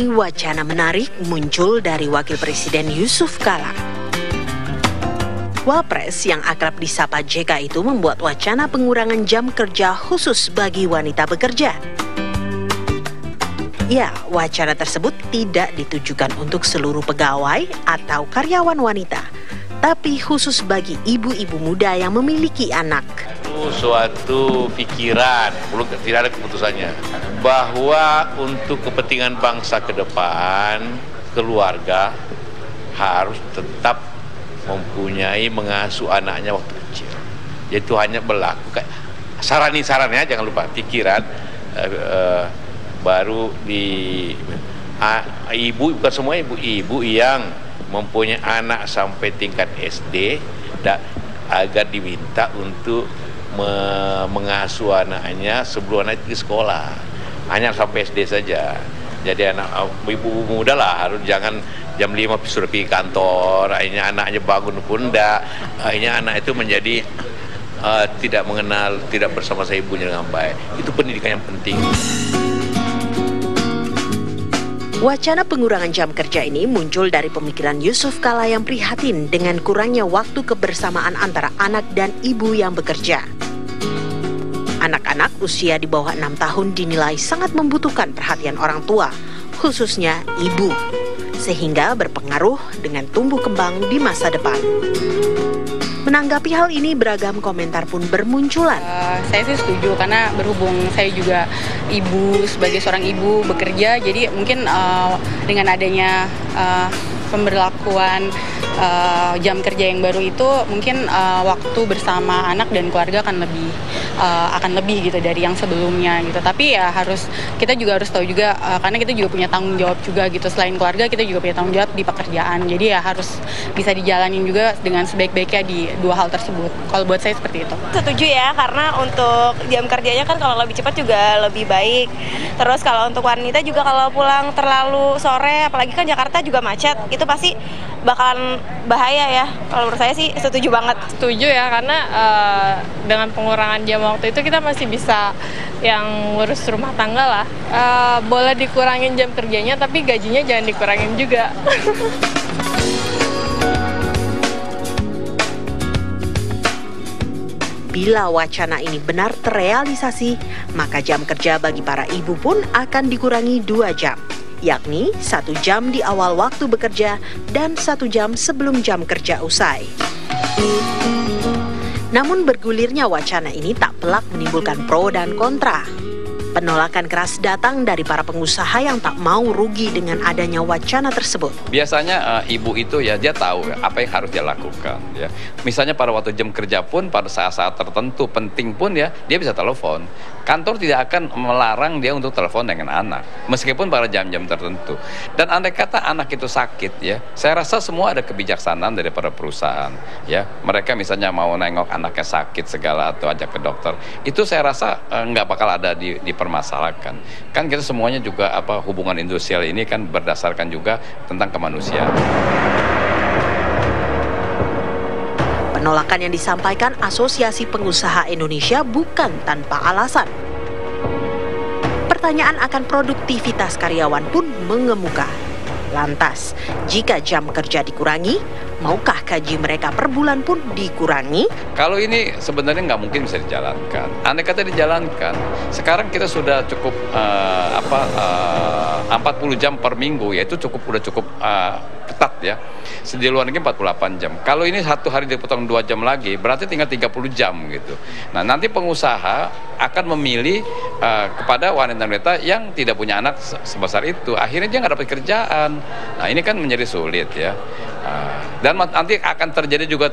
ini wacana menarik muncul dari Wakil Presiden Yusuf Kala. Wapres yang akrab disapa JK itu membuat wacana pengurangan jam kerja khusus bagi wanita bekerja. Ya, wacana tersebut tidak ditujukan untuk seluruh pegawai atau karyawan wanita, tapi khusus bagi ibu-ibu muda yang memiliki anak. Suatu pikiran, belum tidak ada keputusannya, bahwa untuk kepentingan bangsa ke depan, keluarga harus tetap mempunyai mengasuh anaknya waktu kecil. Yaitu hanya berlaku sarannya jangan lupa pikiran baru di ibu, bukan semua ibu yang mempunyai anak sampai tingkat SD agar diminta untuk mengasuh anaknya sebelum anak ke sekolah, hanya sampai SD saja. Jadi anak ibu muda lah harus jangan jam 5 sudah pergi kantor, akhirnya anaknya bangun pun enggak, akhirnya anak itu menjadi tidak mengenal, tidak bersama ibunya dengan baik. Itu pendidikan yang penting. Wacana pengurangan jam kerja ini muncul dari pemikiran Yusuf Kala yang prihatin dengan kurangnya waktu kebersamaan antara anak dan ibu yang bekerja. Anak-anak usia di bawah 6 tahun dinilai sangat membutuhkan perhatian orang tua, khususnya ibu, sehingga berpengaruh dengan tumbuh kembang di masa depan. Menanggapi hal ini, beragam komentar pun bermunculan. Saya sih setuju, karena berhubung saya juga ibu, sebagai seorang ibu bekerja, jadi mungkin dengan adanya pemberlakuan jam kerja yang baru itu, mungkin waktu bersama anak dan keluarga akan lebih gitu dari yang sebelumnya gitu. Tapi ya kita juga harus tahu juga, karena kita juga punya tanggung jawab juga gitu, selain keluarga kita juga punya tanggung jawab di pekerjaan. Jadi ya harus bisa dijalanin juga dengan sebaik-baiknya di dua hal tersebut. Kalau buat saya seperti itu. Setuju ya, karena untuk jam kerjanya kan kalau lebih cepat juga lebih baik. Terus kalau untuk wanita juga kalau pulang terlalu sore, apalagi kan Jakarta juga macet, itu pasti bakalan bahaya ya. Kalau menurut saya sih setuju banget. Setuju ya, karena dengan pengurangan jam waktu itu kita masih bisa yang ngurus rumah tangga lah. Boleh dikurangin jam kerjanya, tapi gajinya jangan dikurangin juga. Bila wacana ini benar terrealisasi, maka jam kerja bagi para ibu pun akan dikurangi 2 jam, yakni 1 jam di awal waktu bekerja dan 1 jam sebelum jam kerja usai. Namun bergulirnya wacana ini tak pelak menimbulkan pro dan kontra. Penolakan keras datang dari para pengusaha yang tak mau rugi dengan adanya wacana tersebut. Biasanya ibu itu ya dia tahu apa yang harus dia lakukan ya. Misalnya pada waktu jam kerja pun pada saat-saat tertentu penting pun ya dia bisa telepon. Kantor tidak akan melarang dia untuk telepon dengan anak meskipun pada jam-jam tertentu. Dan andai kata anak itu sakit ya, saya rasa semua ada kebijaksanaan dari para perusahaan ya. Mereka misalnya mau nengok anaknya sakit segala atau ajak ke dokter, itu saya rasa nggak bakal ada dipermasalahkan. Kan kita semuanya juga hubungan industrial ini kan berdasarkan juga tentang kemanusiaan. Penolakan yang disampaikan Asosiasi Pengusaha Indonesia bukan tanpa alasan. Pertanyaan akan produktivitas karyawan pun mengemuka. Lantas, jika jam kerja dikurangi, maukah gaji mereka per bulan pun dikurangi? Kalau ini sebenarnya nggak mungkin bisa dijalankan. Andai kata dijalankan, sekarang kita sudah cukup 40 jam per minggu, yaitu udah cukup ketat ya. Di luar negeri 48 jam. Kalau ini satu hari dipotong 2 jam lagi, berarti tinggal 30 jam gitu. Nah, nanti pengusaha akan memilih kepada wanita-wanita yang tidak punya anak sebesar itu. Akhirnya dia nggak dapat kerjaan. Nah, ini kan menjadi sulit ya. Dan nanti akan terjadi juga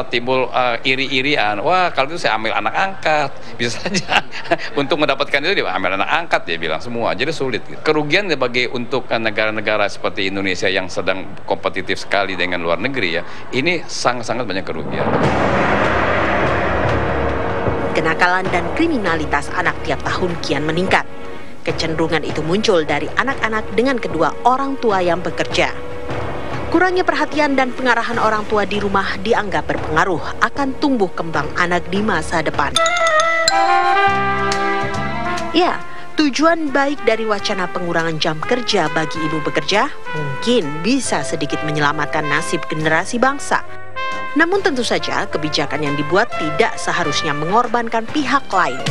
timbul iri-irian. Wah, kalau itu saya ambil anak angkat. Bisa saja untuk mendapatkan itu dia ambil anak angkat, dia bilang semua. Jadi sulit. Kerugian bagi untuk negara-negara seperti Indonesia yang sedang kompetitif sekali dengan luar negeri ya. Ini sangat-sangat banyak kerugian. Kenakalan dan kriminalitas anak tiap tahun kian meningkat. Kecenderungan itu muncul dari anak-anak dengan kedua orang tua yang bekerja. Kurangnya perhatian dan pengarahan orang tua di rumah dianggap berpengaruh akan tumbuh kembang anak di masa depan. Ya, Tujuan baik dari wacana pengurangan jam kerja bagi ibu bekerja mungkin bisa sedikit menyelamatkan nasib generasi bangsa. Namun tentu saja kebijakan yang dibuat tidak seharusnya mengorbankan pihak lain.